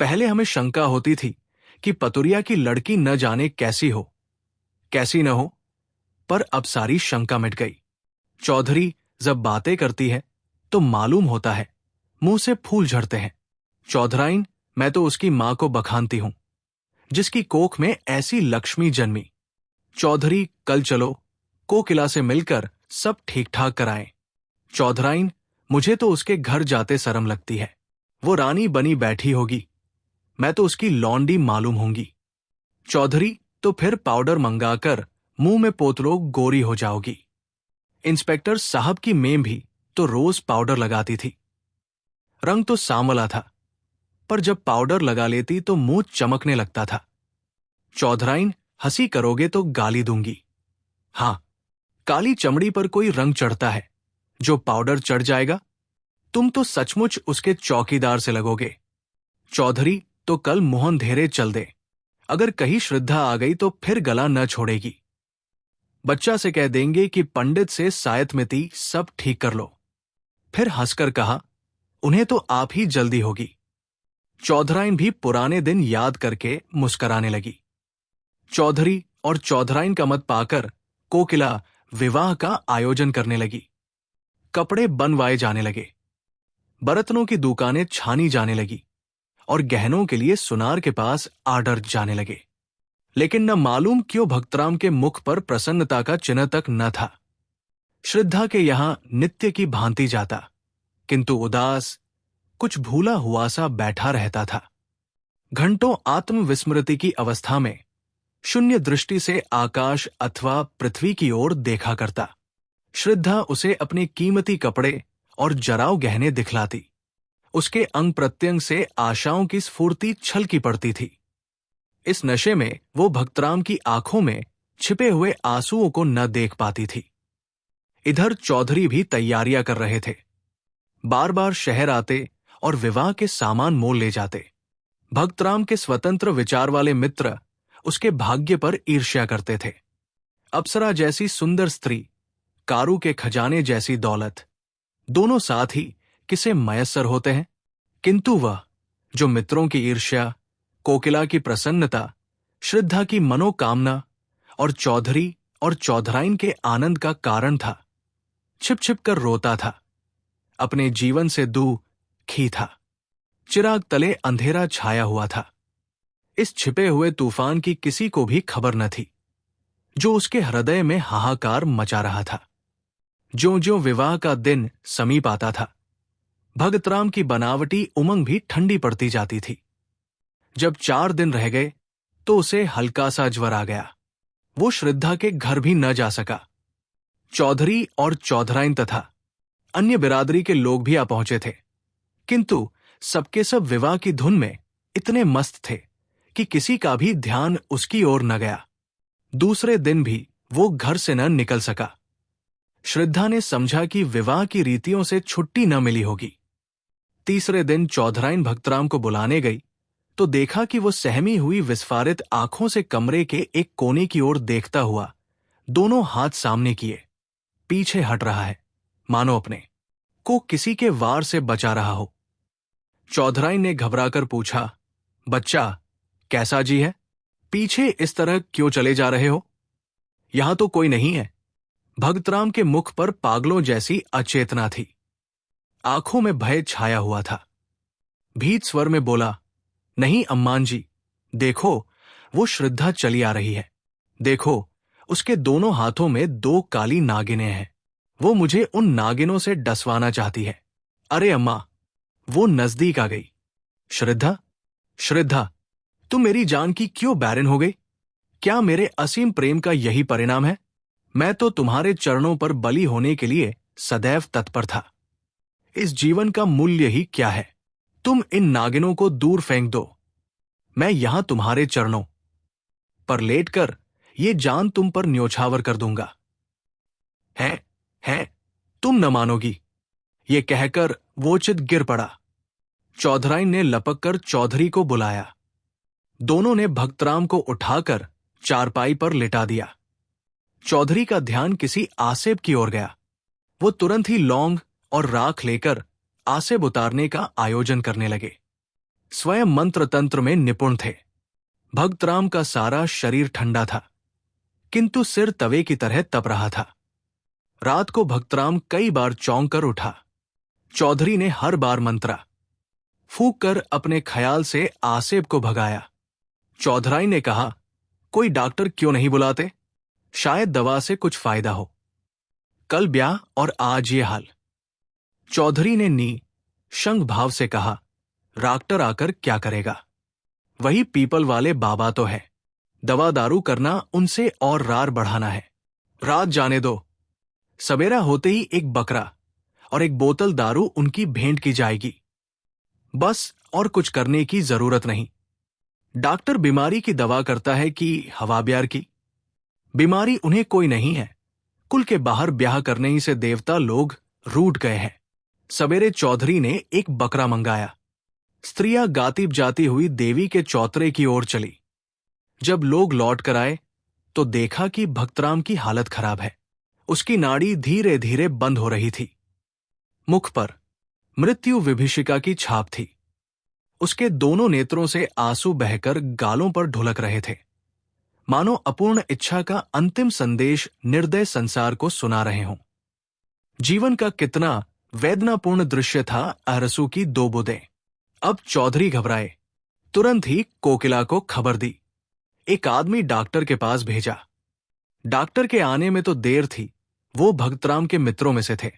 पहले हमें शंका होती थी कि पतुरिया की लड़की न जाने कैसी हो, कैसी न हो, पर अब सारी शंका मिट गई। चौधरी जब बातें करती है तो मालूम होता है मुंह से फूल झड़ते हैं। चौधराइन, मैं तो उसकी मां को बखानती हूं, जिसकी कोख में ऐसी लक्ष्मी जन्मी। चौधरी, कल चलो, कोकिला से मिलकर सब ठीक ठाक कराएं। चौधराइन, मुझे तो उसके घर जाते शर्म लगती है। वो रानी बनी बैठी होगी, मैं तो उसकी लौंडी मालूम होंगी। चौधरी, तो फिर पाउडर मंगाकर मुंह में पोतलो, गोरी हो जाओगी। इंस्पेक्टर साहब की मेम भी तो रोज पाउडर लगाती थी। रंग तो सांवला था, पर जब पाउडर लगा लेती तो मुंह चमकने लगता था। चौधराइन, हंसी करोगे तो गाली दूंगी। हां, काली चमड़ी पर कोई रंग चढ़ता है, जो पाउडर चढ़ जाएगा तुम तो सचमुच उसके चौकीदार से लगोगे। चौधरी, तो कल मुंह अंधेरे चल दे। अगर कहीं श्रद्धा आ गई तो फिर गला न छोड़ेगी। बच्चा से कह देंगे कि पंडित से सायत मिति सब ठीक कर लो। फिर हंसकर कहा, उन्हें तो आप ही जल्दी होगी। चौधराइन भी पुराने दिन याद करके मुस्कराने लगी। चौधरी और चौधराइन का मत पाकर कोकिला विवाह का आयोजन करने लगी। कपड़े बनवाए जाने लगे, बर्तनों की दुकानें छानी जाने लगी और गहनों के लिए सुनार के पास आर्डर जाने लगे। लेकिन न मालूम क्यों भक्तराम के मुख पर प्रसन्नता का चिन्ह तक न था। श्रद्धा के यहां नित्य की भांति जाता, किंतु उदास, कुछ भूला हुआ सा बैठा रहता था। घंटों आत्मविस्मृति की अवस्था में शून्य दृष्टि से आकाश अथवा पृथ्वी की ओर देखा करता। श्रद्धा उसे अपने कीमती कपड़े और जराव गहने दिखलाती। उसके अंग प्रत्यंग से आशाओं की स्फूर्ति छलकी पड़ती थी। इस नशे में वो भक्तराम की आंखों में छिपे हुए आंसुओं को न देख पाती थी। इधर चौधरी भी तैयारियां कर रहे थे। बार बार शहर आते और विवाह के सामान मोल ले जाते। भक्तराम के स्वतंत्र विचार वाले मित्र उसके भाग्य पर ईर्ष्या करते थे। अप्सरा जैसी सुंदर स्त्री, कारू के खजाने जैसी दौलत, दोनों साथ ही किसे मयस्सर होते हैं। किंतु वह जो मित्रों की ईर्ष्या, कोकिला की प्रसन्नता, श्रद्धा की मनोकामना और चौधरी और चौधराइन के आनंद का कारण था, छिप छिप कर रोता था। अपने जीवन से दुखी था। चिराग तले अंधेरा छाया हुआ था। इस छिपे हुए तूफान की किसी को भी खबर न थी, जो उसके हृदय में हाहाकार मचा रहा था। ज्यों ज्यों विवाह का दिन समीप आता था, भगतराम की बनावटी उमंग भी ठंडी पड़ती जाती थी। जब 4 दिन रह गए तो उसे हल्का सा ज्वर आ गया। वो श्रद्धा के घर भी न जा सका। चौधरी और चौधराइन तथा अन्य बिरादरी के लोग भी आ पहुंचे थे, किंतु सबके सब विवाह की धुन में इतने मस्त थे कि किसी का भी ध्यान उसकी ओर न गया। दूसरे दिन भी वो घर से न निकल सका। श्रद्धा ने समझा कि विवाह की रीतियों से छुट्टी न मिली होगी। तीसरे दिन चौधराइन भक्तराम को बुलाने गई तो देखा कि वो सहमी हुई विस्फारित आंखों से कमरे के एक कोने की ओर देखता हुआ दोनों हाथ सामने किए पीछे हट रहा है, मानो अपने को किसी के वार से बचा रहा हो। चौधराइन ने घबराकर पूछा, बच्चा कैसा जी है? पीछे इस तरह क्यों चले जा रहे हो? यहां तो कोई नहीं है। भगतराम के मुख पर पागलों जैसी अचेतना थी, आंखों में भय छाया हुआ था। भीत स्वर में बोला, नहीं अम्मान जी, देखो वो श्रद्धा चली आ रही है। देखो उसके दोनों हाथों में 2 काली नागिनें हैं। वो मुझे उन नागिनों से डसवाना चाहती है। अरे अम्मा, वो नजदीक आ गई। श्रद्धा, श्रद्धा, तुम मेरी जान की क्यों बैरन हो गई? क्या मेरे असीम प्रेम का यही परिणाम है? मैं तो तुम्हारे चरणों पर बलि होने के लिए सदैव तत्पर था। इस जीवन का मूल्य ही क्या है? तुम इन नागिनों को दूर फेंक दो। मैं यहां तुम्हारे चरणों पर लेटकर ये जान तुम पर न्योछावर कर दूंगा। हैं, तुम न मानोगी। ये कहकर वो चित गिर पड़ा। चौधराइन ने लपककर चौधरी को बुलाया। दोनों ने भक्तराम को उठाकर चारपाई पर लिटा दिया। चौधरी का ध्यान किसी आसेब की ओर गया। वो तुरंत ही लौंग और राख लेकर आसेब उतारने का आयोजन करने लगे। स्वयं मंत्र तंत्र में निपुण थे। भक्तराम का सारा शरीर ठंडा था, किंतु सिर तवे की तरह तप रहा था। रात को भक्तराम कई बार चौंक कर उठा। चौधरी ने हर बार मंत्रा फूंक कर अपने ख्याल से आसेब को भगाया। चौधराई ने कहा, कोई डॉक्टर क्यों नहीं बुलाते? शायद दवा से कुछ फायदा हो। कल ब्याह और आज ये हाल। चौधरी ने शंख भाव से कहा, डॉक्टर आकर क्या करेगा? वही पीपल वाले बाबा तो है। दवा दारू करना उनसे और रार बढ़ाना है। रात जाने दो। सवेरा होते ही एक बकरा और एक बोतल दारू उनकी भेंट की जाएगी। बस और कुछ करने की जरूरत नहीं। डॉक्टर बीमारी की दवा करता है कि हवा ब्यार की? बीमारी उन्हें कोई नहीं है। कुल के बाहर ब्याह करने ही से देवता लोग रूठ गए हैं। सवेरे चौधरी ने एक बकरा मंगाया। स्त्रियां गाती जाती हुई देवी के चौतरे की ओर चली। जब लोग लौट कर आए तो देखा कि भक्तराम की हालत खराब है। उसकी नाड़ी धीरे धीरे बंद हो रही थी। मुख पर मृत्यु विभीषिका की छाप थी। उसके दोनों नेत्रों से आंसू बहकर गालों पर ढुलक रहे थे, मानो अपूर्ण इच्छा का अंतिम संदेश निर्दय संसार को सुना रहे हों। जीवन का कितना वेदनापूर्ण दृश्य था अरसू की 2 बूंदें। अब चौधरी घबराए। तुरंत ही कोकिला को खबर दी। एक आदमी डॉक्टर के पास भेजा। डॉक्टर के आने में तो देर थी। वो भक्तराम के मित्रों में से थे,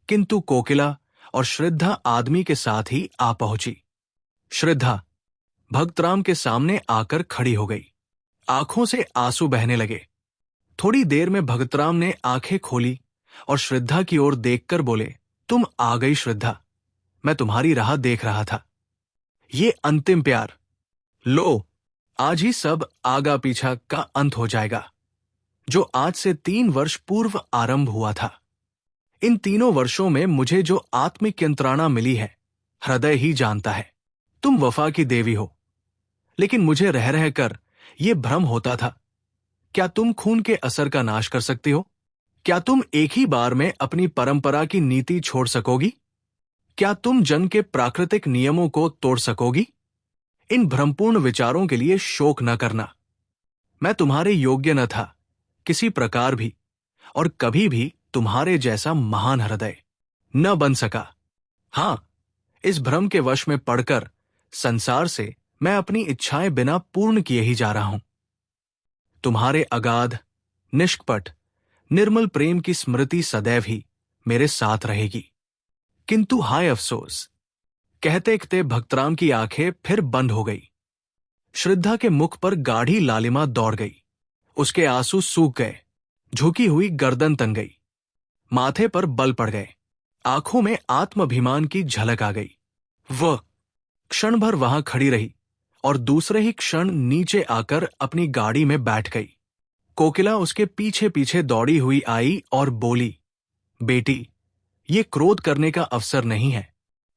किंतु कोकिला और श्रद्धा आदमी के साथ ही आ पहुंची। श्रद्धा भक्तराम के सामने आकर खड़ी हो गई। आंखों से आंसू बहने लगे। थोड़ी देर में भगतराम ने आंखें खोली और श्रद्धा की ओर देखकर बोले, तुम आ गई श्रद्धा, मैं तुम्हारी राह देख रहा था। ये अंतिम प्यार, लो आज ही सब आगा पीछा का अंत हो जाएगा, जो आज से 3 वर्ष पूर्व आरंभ हुआ था। इन 3 वर्षों में मुझे जो आत्मिक यंत्रणा मिली है, हृदय ही जानता है। तुम वफा की देवी हो, लेकिन मुझे रह रहकर यह भ्रम होता था, क्या तुम खून के असर का नाश कर सकती हो? क्या तुम एक ही बार में अपनी परंपरा की नीति छोड़ सकोगी? क्या तुम जन्म के प्राकृतिक नियमों को तोड़ सकोगी? इन भ्रमपूर्ण विचारों के लिए शोक न करना। मैं तुम्हारे योग्य न था किसी प्रकार भी, और कभी भी तुम्हारे जैसा महान हृदय न बन सका। हां, इस भ्रम के वश में पड़कर संसार से मैं अपनी इच्छाएं बिना पूर्ण किए ही जा रहा हूं। तुम्हारे अगाध, निष्कपट, निर्मल प्रेम की स्मृति सदैव ही मेरे साथ रहेगी। किंतु हाय अफसोस, कहते कहते भक्तराम की आंखें फिर बंद हो गई। श्रद्धा के मुख पर गाढ़ी लालिमा दौड़ गई। उसके आंसू सूख गए। झुकी हुई गर्दन तन गई। माथे पर बल पड़ गए। आंखों में आत्माभिमान की झलक आ गई। वह क्षण भर वहां खड़ी रही और दूसरे ही क्षण नीचे आकर अपनी गाड़ी में बैठ गई। कोकिला उसके पीछे पीछे दौड़ी हुई आई और बोली, बेटी, ये क्रोध करने का अवसर नहीं है।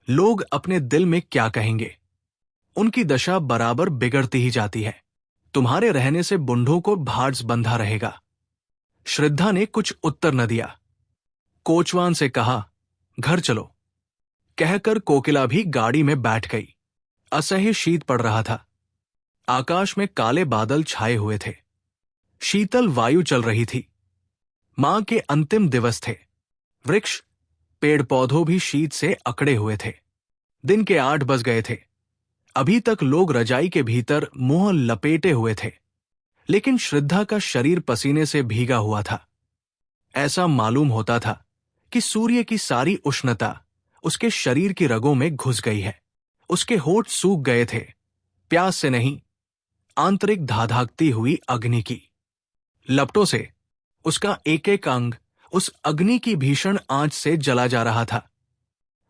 लोग अपने दिल में क्या कहेंगे? उनकी दशा बराबर बिगड़ती ही जाती है। तुम्हारे रहने से बुंडों को भाड्स बंधा रहेगा। श्रद्धा ने कुछ उत्तर न दिया। कोचवान से कहा, घर चलो। कहकर कोकिला भी गाड़ी में बैठ गई। असह्य शीत पड़ रहा था। आकाश में काले बादल छाए हुए थे। शीतल वायु चल रही थी। मां के अंतिम दिवस थे। वृक्ष, पेड़ पौधों भी शीत से अकड़े हुए थे। दिन के 8 बज गए थे। अभी तक लोग रजाई के भीतर मुंह लपेटे हुए थे, लेकिन श्रद्धा का शरीर पसीने से भीगा हुआ था। ऐसा मालूम होता था कि सूर्य की सारी उष्णता उसके शरीर की रगों में घुस गई है। उसके होठ सूख गए थे, प्यास से नहीं, आंतरिक धाधाकती हुई अग्नि की लपटों से। उसका एक एक अंग उस अग्नि की भीषण आंच से जला जा रहा था।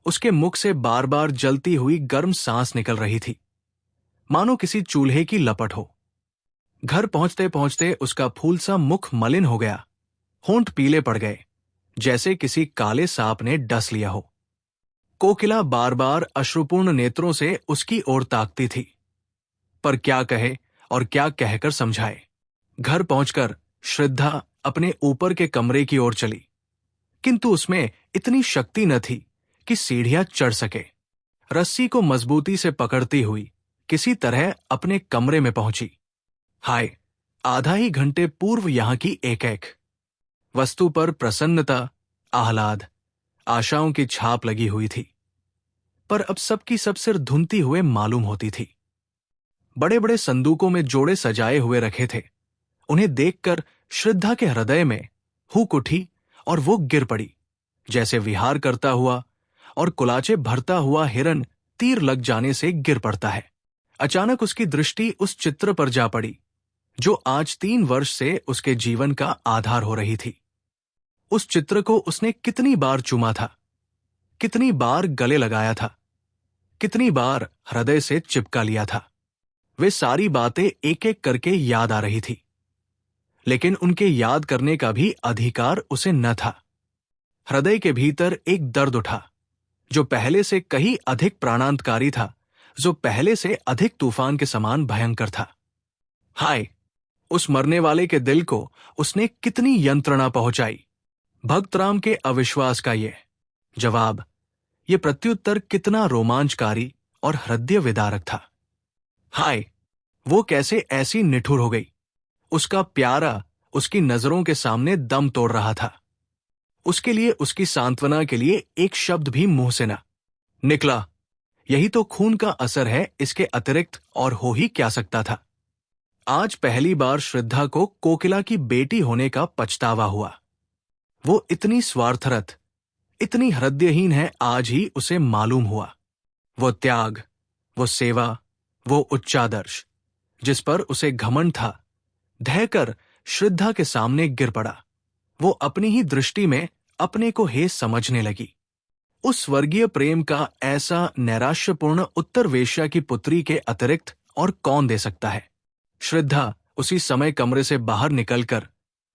उसके मुख से बार बार जलती हुई गर्म सांस निकल रही थी, मानो किसी चूल्हे की लपट हो। घर पहुंचते पहुंचते उसका फूल सा मुख मलिन हो गया। होंठ पीले पड़ गए, जैसे किसी काले सांप ने डस लिया हो। कोकिला बार बार अश्रुपूर्ण नेत्रों से उसकी ओर ताकती थी, पर क्या कहे और क्या कहकर समझाए। घर पहुंचकर श्रद्धा अपने ऊपर के कमरे की ओर चली, किंतु उसमें इतनी शक्ति न थी कि सीढ़ियां चढ़ सके। रस्सी को मजबूती से पकड़ती हुई किसी तरह अपने कमरे में पहुंची। हाय, आधा ही घंटे पूर्व यहां की एक एक वस्तु पर प्रसन्नता, आह्लाद, आशाओं की छाप लगी हुई थी, पर अब सबकी सब सिर धुनती हुए मालूम होती थी। बड़े बड़े संदूकों में जोड़े सजाए हुए रखे थे। उन्हें देखकर श्रद्धा के हृदय में हुक उठी और वो गिर पड़ी, जैसे विहार करता हुआ और कुलाचे भरता हुआ हिरन तीर लग जाने से गिर पड़ता है। अचानक उसकी दृष्टि उस चित्र पर जा पड़ी जो आज 3 वर्ष से उसके जीवन का आधार हो रही थी। उस चित्र को उसने कितनी बार चूमा था, कितनी बार गले लगाया था, कितनी बार हृदय से चिपका लिया था। वे सारी बातें एक एक करके याद आ रही थी, लेकिन उनके याद करने का भी अधिकार उसे न था। हृदय के भीतर एक दर्द उठा जो पहले से कहीं अधिक प्राणांतकारी था, जो पहले से अधिक तूफान के समान भयंकर था। हाय, उस मरने वाले के दिल को उसने कितनी यंत्रणा पहुंचाई। भक्तराम के अविश्वास का ये जवाब, ये प्रत्युत्तर कितना रोमांचकारी और हृदय विदारक था। हाय, वो कैसे ऐसी निठुर हो गई। उसका प्यारा उसकी नजरों के सामने दम तोड़ रहा था। उसके लिए, उसकी सांत्वना के लिए एक शब्द भी मुंह से न निकला। यही तो खून का असर है, इसके अतिरिक्त और हो ही क्या सकता था। आज पहली बार श्रद्धा को कोकिला की बेटी होने का पछतावा हुआ। वो इतनी स्वार्थरत, इतनी हृदयहीन है, आज ही उसे मालूम हुआ। वो त्याग, वो सेवा, वो उच्चादर्श जिस पर उसे घमंड था, ढहकर श्रद्धा के सामने गिर पड़ा। वो अपनी ही दृष्टि में अपने को हे समझने लगी। उस स्वर्गीय प्रेम का ऐसा नैराश्यपूर्ण उत्तर वेश्या की पुत्री के अतिरिक्त और कौन दे सकता है। श्रद्धा उसी समय कमरे से बाहर निकलकर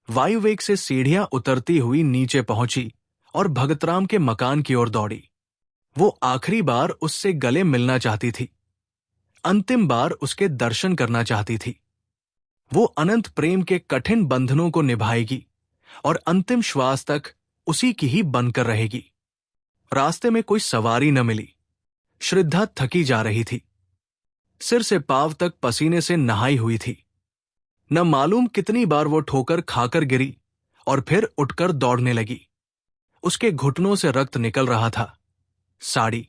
वायुवेग से सीढ़ियां उतरती हुई नीचे पहुंची और भगतराम के मकान की ओर दौड़ी। वो आखिरी बार उससे गले मिलना चाहती थी, अंतिम बार उसके दर्शन करना चाहती थी। वो अनंत प्रेम के कठिन बंधनों को निभाएगी और अंतिम श्वास तक उसी की ही बनकर रहेगी। रास्ते में कोई सवारी न मिली। श्रद्धा थकी जा रही थी, सिर से पांव तक पसीने से नहाई हुई थी। न मालूम कितनी बार वो ठोकर खाकर गिरी और फिर उठकर दौड़ने लगी। उसके घुटनों से रक्त निकल रहा था। साड़ी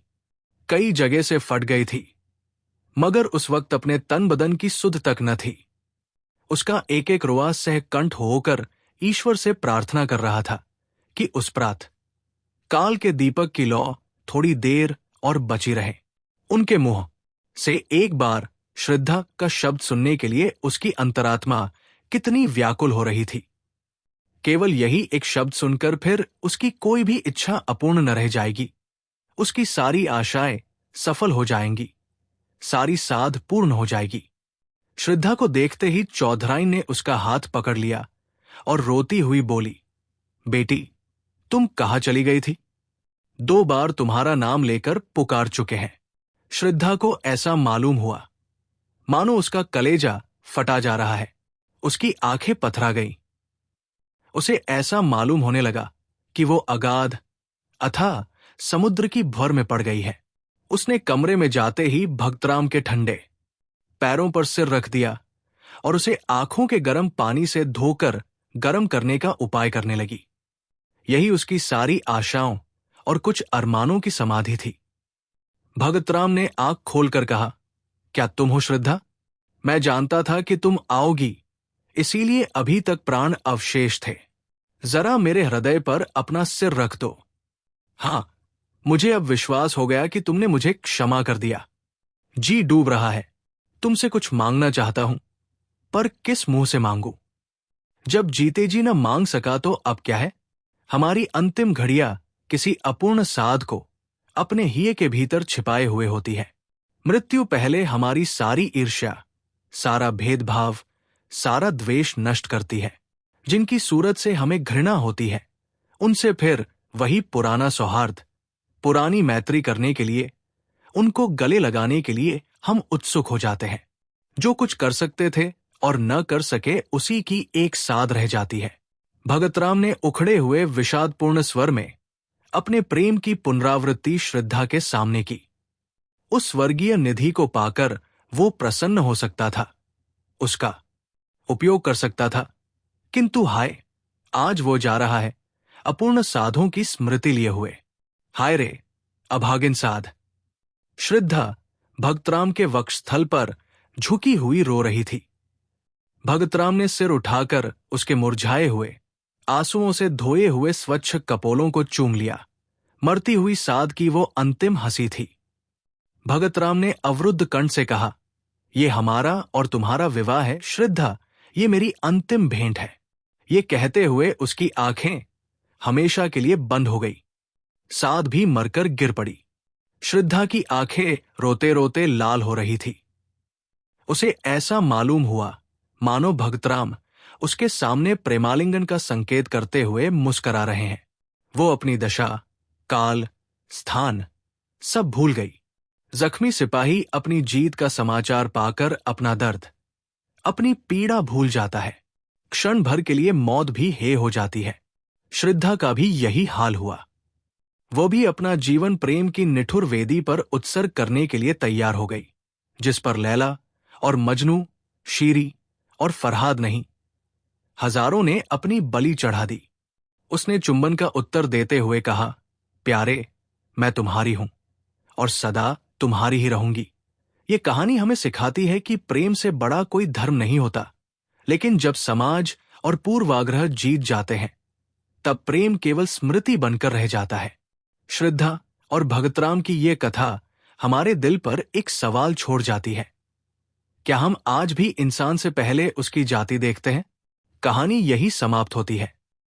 कई जगह से फट गई थी, मगर उस वक्त अपने तन बदन की सुध तक न थी। उसका एक एक रोआ सहकंठ होकर ईश्वर से प्रार्थना कर रहा था कि उस प्रात काल के दीपक की लौ थोड़ी देर और बची रहे। उनके मुंह से एक बार श्रद्धा का शब्द सुनने के लिए उसकी अंतरात्मा कितनी व्याकुल हो रही थी। केवल यही एक शब्द सुनकर फिर उसकी कोई भी इच्छा अपूर्ण न रह जाएगी। उसकी सारी आशाएं सफल हो जाएंगी, सारी साध पूर्ण हो जाएगी। श्रद्धा को देखते ही चौधराइन ने उसका हाथ पकड़ लिया और रोती हुई बोली, बेटी, तुम कहाँ चली गई थी? 2 बार तुम्हारा नाम लेकर पुकार चुके हैं। श्रद्धा को ऐसा मालूम हुआ मानो उसका कलेजा फटा जा रहा है। उसकी आंखें पथरा गईं। उसे ऐसा मालूम होने लगा कि वो अगाध अथाह समुद्र की भंवर में पड़ गई है। उसने कमरे में जाते ही भक्तराम के ठंडे पैरों पर सिर रख दिया और उसे आंखों के गर्म पानी से धोकर गर्म करने का उपाय करने लगी। यही उसकी सारी आशाओं और कुछ अरमानों की समाधि थी। भगतराम ने आंख खोलकर कहा, क्या तुम हो श्रद्धा? मैं जानता था कि तुम आओगी, इसीलिए अभी तक प्राण अवशेष थे। जरा मेरे हृदय पर अपना सिर रख दो। हां, मुझे अब विश्वास हो गया कि तुमने मुझे क्षमा कर दिया। जी डूब रहा है। तुमसे कुछ मांगना चाहता हूं, पर किस मुंह से मांगू? जब जीते जी न मांग सका तो अब क्या है? हमारी अंतिम घड़ियां किसी अपूर्ण साध को अपने हिये के भीतर छिपाए हुए होती है। मृत्यु पहले हमारी सारी ईर्ष्या, सारा भेदभाव, सारा द्वेष नष्ट करती है। जिनकी सूरत से हमें घृणा होती है, उनसे फिर वही पुराना सौहार्द, पुरानी मैत्री करने के लिए, उनको गले लगाने के लिए हम उत्सुक हो जाते हैं। जो कुछ कर सकते थे और न कर सके, उसी की एक साध रह जाती है। भगतराम ने उखड़े हुए विषादपूर्ण स्वर में अपने प्रेम की पुनरावृत्ति श्रद्धा के सामने की। उस स्वर्गीय निधि को पाकर वो प्रसन्न हो सकता था, उसका उपयोग कर सकता था, किंतु हाय, आज वो जा रहा है अपूर्ण साधों की स्मृति लिए हुए। हाय रे अभागिन साध। श्रद्धा भगतराम के वक्षस्थल पर झुकी हुई रो रही थी। भगतराम ने सिर उठाकर उसके मुरझाए हुए, आंसुओं से धोए हुए स्वच्छ कपोलों को चूम लिया। मरती हुई साध की वो अंतिम हंसी थी। भगतराम ने अवरुद्ध कंठ से कहा, ये हमारा और तुम्हारा विवाह है श्रद्धा, ये मेरी अंतिम भेंट है। ये कहते हुए उसकी आंखें हमेशा के लिए बंद हो गई। साध भी मरकर गिर पड़ी। श्रद्धा की आंखें रोते रोते लाल हो रही थी। उसे ऐसा मालूम हुआ मानो भगतराम उसके सामने प्रेमालिंगन का संकेत करते हुए मुस्करा रहे हैं। वो अपनी दशा, काल, स्थान सब भूल गई। जख्मी सिपाही अपनी जीत का समाचार पाकर अपना दर्द, अपनी पीड़ा भूल जाता है। क्षण भर के लिए मौत भी हे हो जाती है। श्रद्धा का भी यही हाल हुआ। वो भी अपना जीवन प्रेम की निठुर वेदी पर उत्सर्ग करने के लिए तैयार हो गई, जिस पर लैला और मजनू, शीरी और फरहाद नहीं, हजारों ने अपनी बलि चढ़ा दी। उसने चुंबन का उत्तर देते हुए कहा, प्यारे, मैं तुम्हारी हूं और सदा तुम्हारी ही रहूंगी। ये कहानी हमें सिखाती है कि प्रेम से बड़ा कोई धर्म नहीं होता, लेकिन जब समाज और पूर्वाग्रह जीत जाते हैं, तब प्रेम केवल स्मृति बनकर रह जाता है। श्रद्धा और भगतराम की ये कथा हमारे दिल पर एक सवाल छोड़ जाती है। क्या हम आज भी इंसान से पहले उसकी जाति देखते हैं? कहानी यही समाप्त होती है।